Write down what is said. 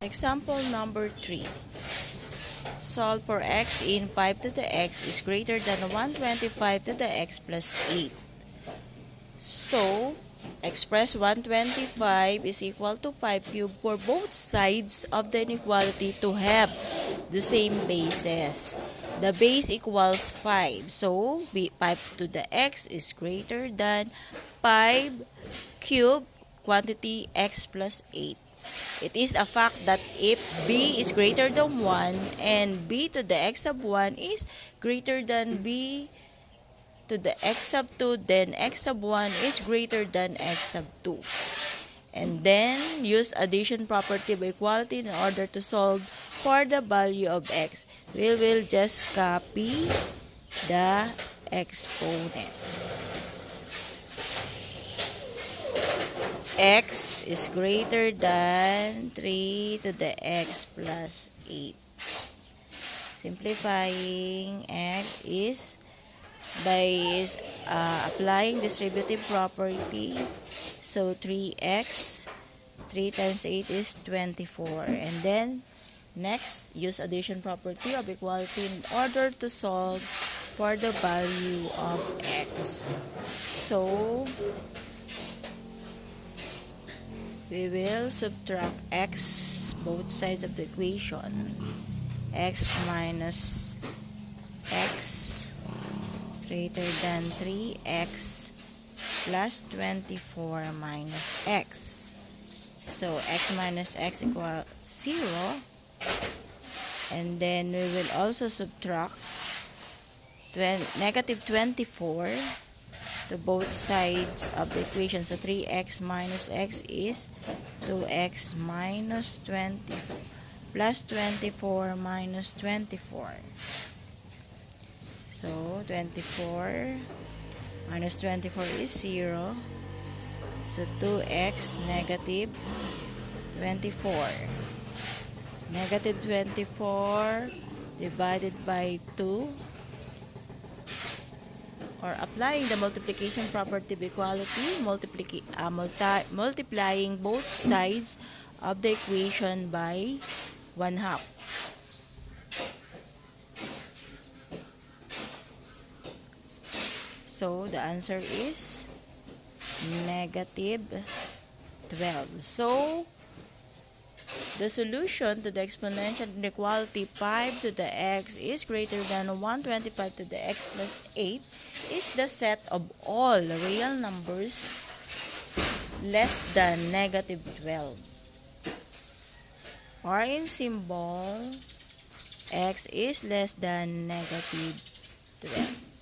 Example number 3. Solve for x in 5 to the x is greater than 125 to the x plus 8. So, express 125 is equal to 5 cubed for both sides of the inequality to have the same bases. The base equals 5. So, 5 to the x is greater than 5 cubed quantity x plus 8. It is a fact that if b is greater than 1 and b to the x sub 1 is greater than b to the x sub 2, then x sub 1 is greater than x sub 2. And then, use addition property of equality in order to solve for the value of x. We will just copy the exponent. X is greater than 3 to the x plus 8. Simplifying x is by applying distributive property. So 3x, 3 times 8 is 24. And then, next, use addition property of equality in order to solve for the value of x. So, we will subtract x both sides of the equation. X minus x greater than 3x plus 24 minus x. So, x minus x equals 0. And then, we will also subtract negative 24 to both sides of the equation. So, 3x minus x is 2x minus 20 plus 24 minus 24. So, 24 minus 24 is 0. So, 2x negative 24. Negative 24 divided by 2. Or applying the multiplication property of equality, multiplying both sides of the equation by 1/2. So, the answer is negative 12. So, the solution to the exponential inequality 5 to the x is greater than 125 to the x plus 8 is the set of all real numbers less than negative 12. Or in symbol, x is less than negative 12.